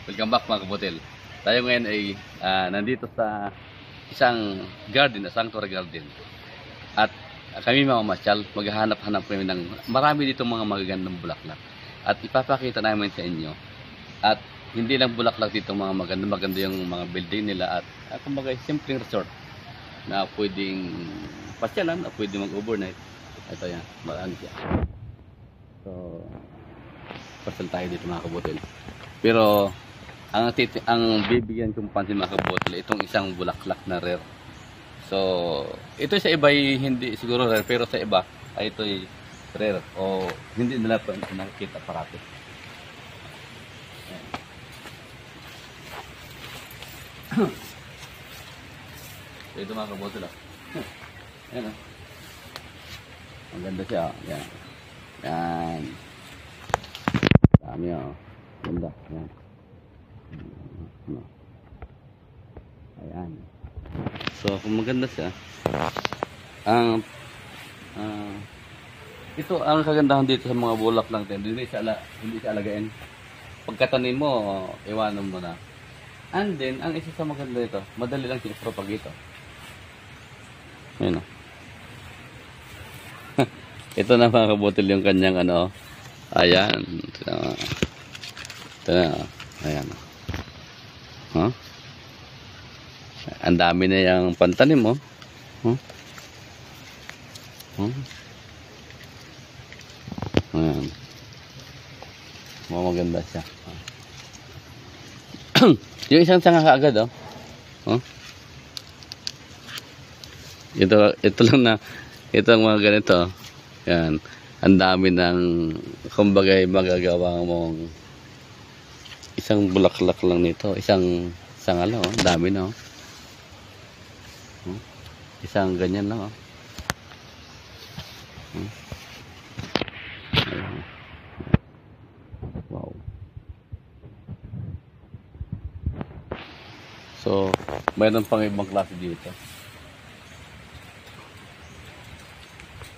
Welcome back mga kabutil. Tayo ngayon ay nandito sa isang garden, sanctuary garden. At kami mga masyal, maghahanap-hanap kami ng marami dito mga magagandang bulaklak. At ipapakita namin sa inyo. At hindi lang bulaklak dito mga maganda yung mga building nila. At kumbaga simpleng resort na pwedeng pasyalan, na pwedeng mag-overnight. Ito yan, marami siya. So, pasyal tayo dito mga kabutil. Pero ang bibigyan kong pansin mga kabotol, itong isang bulaklak na rare. So, ito sa iba ay hindi siguro rare, pero sa iba ay ito ay rare o hindi nila pa nakikita parati. So, ito mga kabotol. Ayan o. Ang ganda siya. Yan. Yan. Dami o. Ganda. Yan. Ayan. So, kung maganda siya, ito ang kagandahan dito sa mga bulak lang din. Hindi siya alagain. Pagkatanim mo, iwanan mo na. And then, ang isa sa maganda dito, madali lang siya propagate. Ayan o. Ito na mga kabutil yung kanyang ano. Ayan. Ito na. Ayan. Huh? Ang dami na yung pantanim mo. Huh? Huh? Ayan. Maganda siya. Yung isang sanga kaagad oh. Huh? Ito lang na ito ang mga ganito. Yan. Ang dami ng kumbaga magagawa mong isang bulaklak lang nito. Isang ano, oh. Dami na oh. Isang ganyan lang oh. Wow. So, mayroon pang ibang klase dito.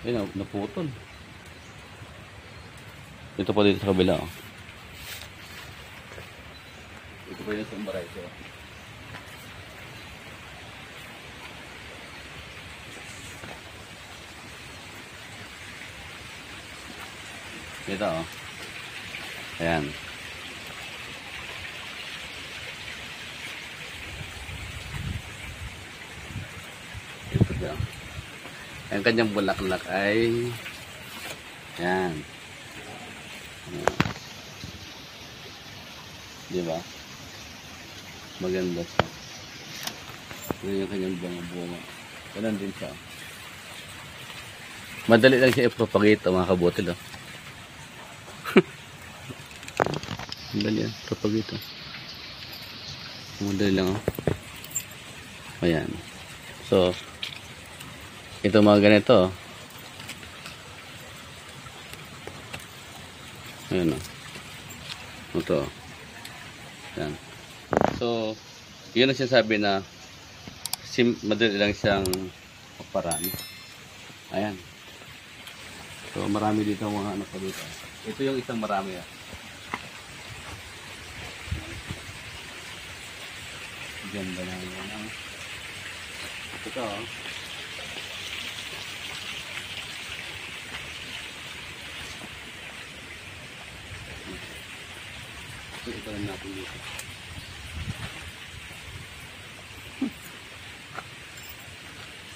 Ayun, naputol. Ito pa dito sa kabila oh. Ito pa yun sa umbaray. Ito oh. Ayan. Ito daw. Ang kanyang bulaklak ay ayan. Diba? Maganda siya. Ito yung kanyang bunga. Ganun din siya. Madali lang siya i-propagate mga kabutil oh. Madali yan, propagate. Madali lang oh. Ayan. So, ito mga ganito oh. Ayan oh. Ito oh. Ayan. So, yun ang sinasabi na madali lang siyang paraan. Ayan. So, marami dito mga anak ko dito. Ito yung isang marami ah. Ganda na yun. Ito oh. Ito lang natin dito.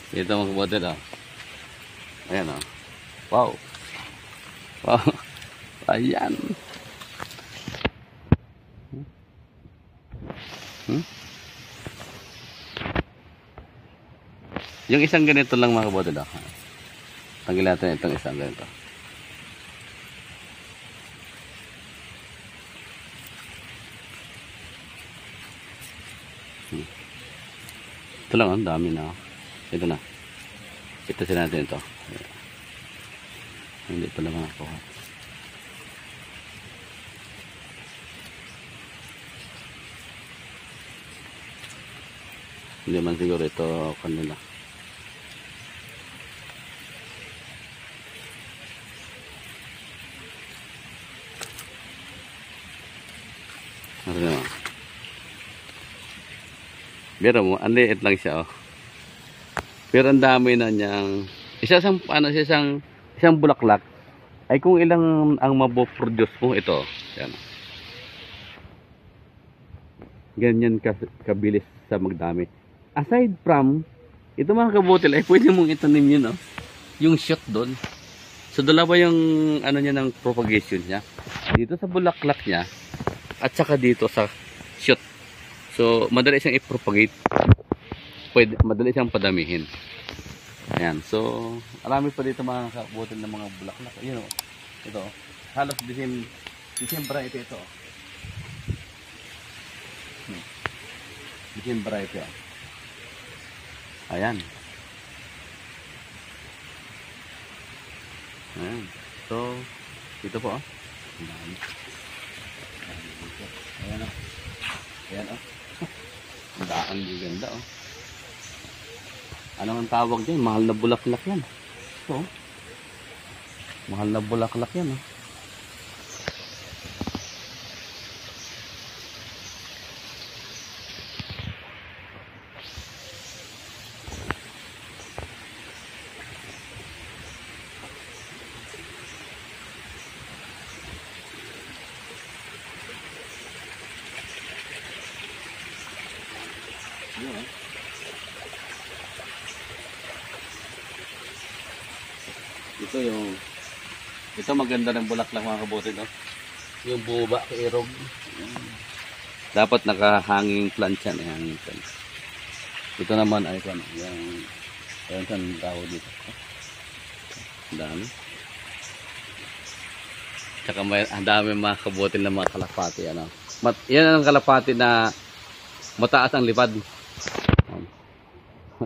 Ito mga kabutil oh. Ayan oh. Wow. Wow. Ayan. Yung isang ganito lang mga kabutil oh. Tanggalin natin itong isang ganito. Ito lang ang dami na. Ito na. Itasin natin ito. Hindi pala makakuha. Hindi man siguro ito kanila. Ano naman? Biro mo, ang liit lang siya, oh. Pero ang dami na niyang, isang bulaklak, ay kung ilang ang mapoproduce mo, ito, yan. Ganyan kabilis sa magdami. Aside from, ito mga kabutil, ay pwede mong itanim yun, oh. Yung shoot doon. So, dalawa yung, ano niya, ng propagation niya. Dito sa bulaklak niya, at saka dito sa shoot. So, madali siyang i-propagate. Madali siyang padamihin. Ayan. So, marami pa dito mga kabutil ng mga bulaklak. Ayun, oh. Ito, oh. Halos December ito. December ito. Ayan. Ayan. So, ito po, oh. Ayan, oh. Ayan, oh. Ang ganda, oh. Ano ang tawag dyan? Mahal na bulaklak yan. So, mahal na bulaklak yan, oh. Yun, oh. Ito maganda ng bulaklak mga kabutil, no? Yung buba, kairog. Dapat nakahanging plant yan. Hanging plant. Ito naman ay ano, yung saan tawag dito. Dami. Tsaka ang dami mga kabutil na mga kalapati. Ano? Yan ang kalapati na mataas ang lipad.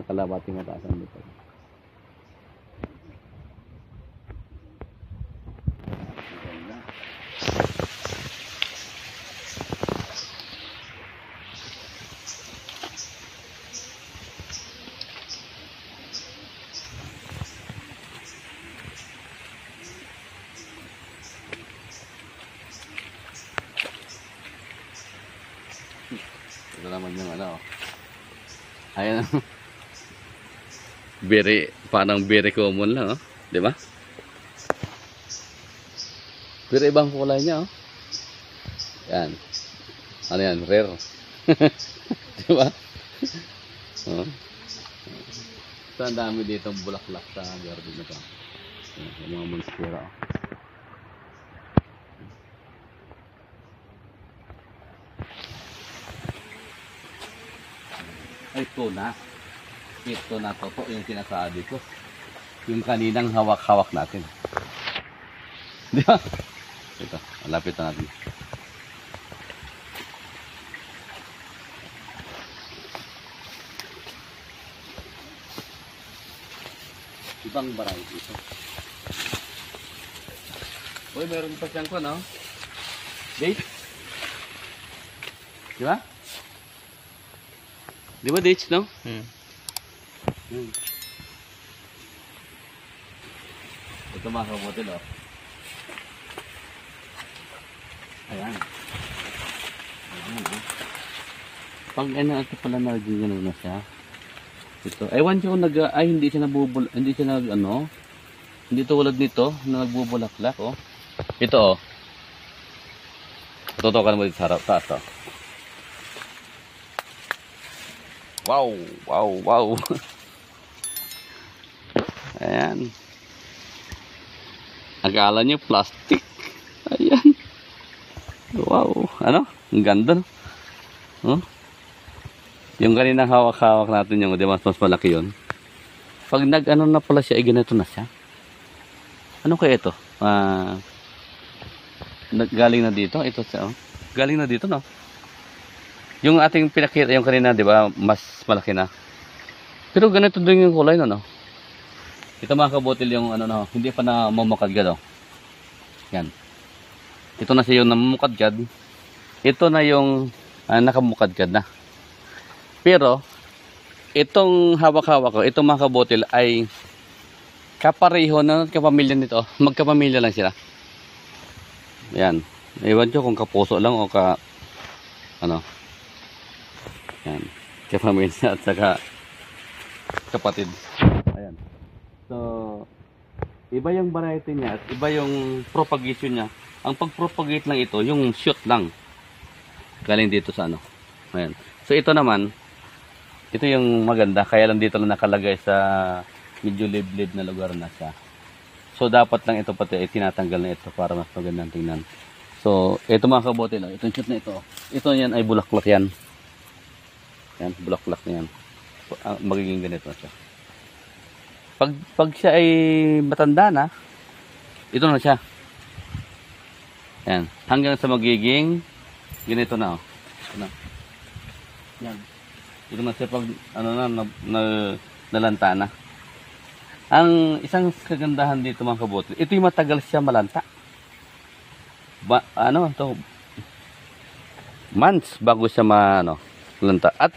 Kalapati mataas ang lipad. Ito naman yung ano. Ayan. Parang very common lang, oh. Di ba? Pero ibang kulay niya, oh. Yan. Ano yan? Rare. Di ba? Oh. So, ang dami dito bulaklak sa garden na ito. Yung mga monstera, oh. Ito na to po yung sinasabi ko. Yung kaninang hawak-hawak natin. Di ba? Ito, malapit na natin. Ibang variety ito. Uy, meron pa siyang no? Date? Di ba? Di ba dates, no? Ito mga kabutil, oh. Ayan. Ayan, oh. Pag ito pala nagigano na siya. Ito. Ewan siya kung hindi siya hindi tulad nito na nagbubulaklak, oh. Ito, oh. Tutukan mo dito sa harap, taas, oh. Wow. Ayan. Akala nyo plastic. Ayan. Wow. Ano? Ang ganda, no? Huh? Yung kaninang hawak-hawak natin yung, di ba, mas malaki yun. Pag nag-ano na pala siya, ganito na siya. Ano kaya ito? Galing na dito. Ito siya, oh. Galing na dito, no? Yung ating pinakita, yung kanina, di ba, mas malaki na. Pero ganito din yung kulay, no? Ito mga kabutil yung ano, no? Hindi pa na mamukadgad, oh. Yan. Ito na siya yung namumukadgad. Ito na yung nakamukadgad na. Pero, itong hawak-hawak ko, itong mga kabutil ay kapareho na kapamilya nito. Magkapamilya lang sila. Yan. Ewan ko kung kapuso lang o ano, yan, kapamilya at saka kapatid. Ayan. So, iba yung variety niya at iba yung propagation niya. Ang pag-propagate lang ito, yung shoot lang. Galing dito sa ano. Ayan. So, ito naman, ito yung maganda. Kaya lang dito lang nakalagay sa medyo liblib na lugar na siya. So, dapat lang ito pati ay tinatanggal na ito para mas magandang tingnan. So, ito mga kabote lang. Itong shoot na ito. Ito yan ay bulaklak yan. Yan, bulaklak na yan. So, magiging ganito na siya. Pag siya ay matanda na, ito na siya. Yan. Hanggang sa magiging ganito na. Ito na. Yan. Ito na siya pag nalanta na. Ang isang kagandahan dito mga kabote, ito yung matagal siya malanta. Months bago siya malanta. At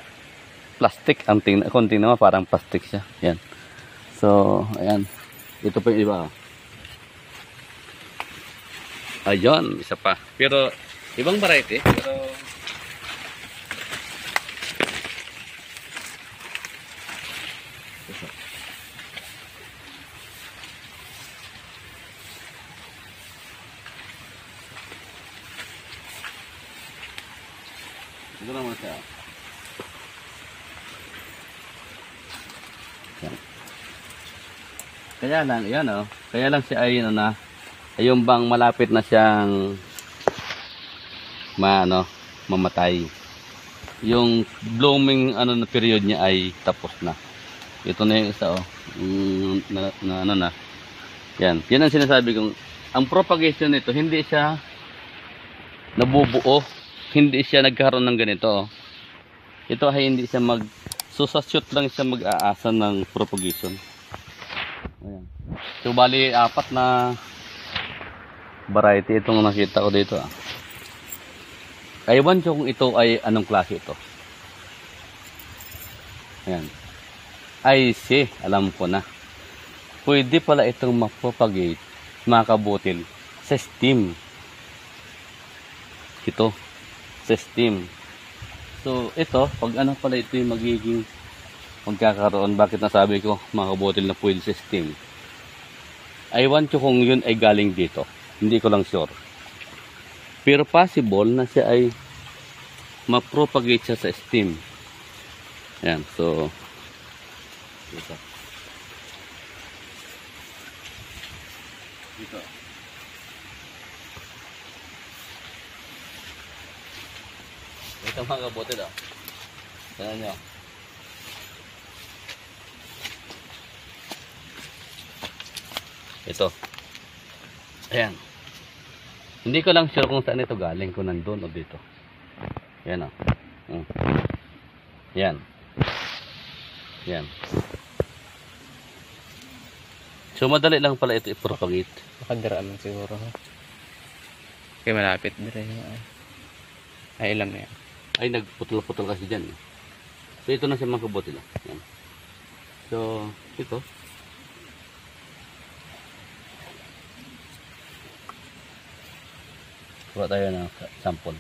plastic ang tingnan. Kung tingnan mo parang plastic siya. Yan. So, ayan. Ito pa yung iba. Ayun, isa pa. Pero, ibang variety. Pero, ito naman siya. Yan. Kaya lang, yan kaya lang siya ay yung bang malapit na siyang mamatay. Yung blooming na period niya ay tapos na. Ito na yung isa Yan. Yan ang sinasabi kong ang propagation nito hindi siya nabubuo, hindi siya nagkaroon ng ganito. Ito ay hindi siya susashoot lang siya mag-aasa ng propagation. Ayan. So, bali, 4 na variety itong nakita ko dito. Ewan ko kung ito ay anong klase ito. Ayan. Ay, alam ko na. Pwede pala itong mapropagate, mga kabutil, sa steam. Ito, sa steam. So, ito, pag pala ito yung magiging magkakaroon, bakit nasabi ko mga kabutil na pwede sa steam? I want ko kung yun ay galing dito. Hindi ko lang sure. Pero possible na siya ay ma-propagate siya sa steam. Ayan, so dito. Ito mga kabutil Tignan nyo. Ito. Ayan. Hindi ko lang sure kung saan ito galing. Kung nandun o dito. Ayan Ayan. Ayan. So, madali lang pala ito i-propagate. Nakadaraan lang siguro. Kaya malapit dire ay ilam na yan. Ay, nagputol-putol kasi dyan. So, ito na siya mga kabuti lang. Ayan. So, ito. Kuha tayo ng sample.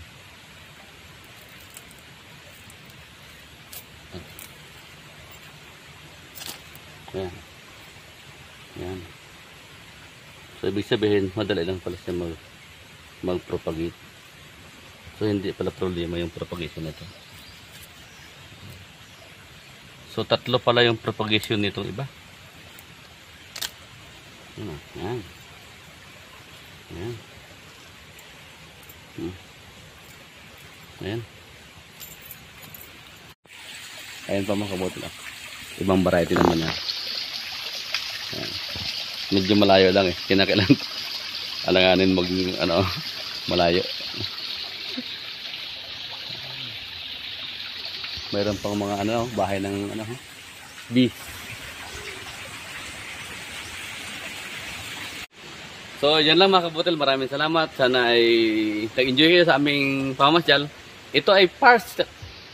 Ayan. Ayan. So, ibig sabihin, madali lang pala siya mag-propagate. So, hindi pala problema yung propagation nito. So, 3 pala yung propagation nitong iba. Ayan. Ayan. Ayan. Ayan pa mga kabuti lang. Ibang variety naman yan. Ayan. Medyo malayo lang kinakailangan alanganin malayo. Mayroon pang mga bahay ng bees. So, yan lang mga kabutil. Maraming salamat. Sana ay nag-enjoy kayo sa aming pamasyal. Ito ay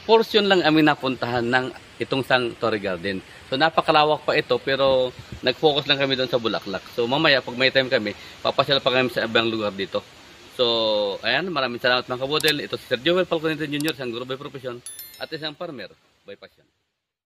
portion lang aming napuntahan ng itong Sanctuary Garden. So, napakalawak pa ito pero nag-focus lang kami doon sa Bulaklak. So, mamaya pag may time kami, papasyal pa kami sa ibang lugar dito. So, ayan, maraming salamat mga kabudel. Ito si Sir Joel Falconete Jr., isang guro by profession at isang farmer by passion.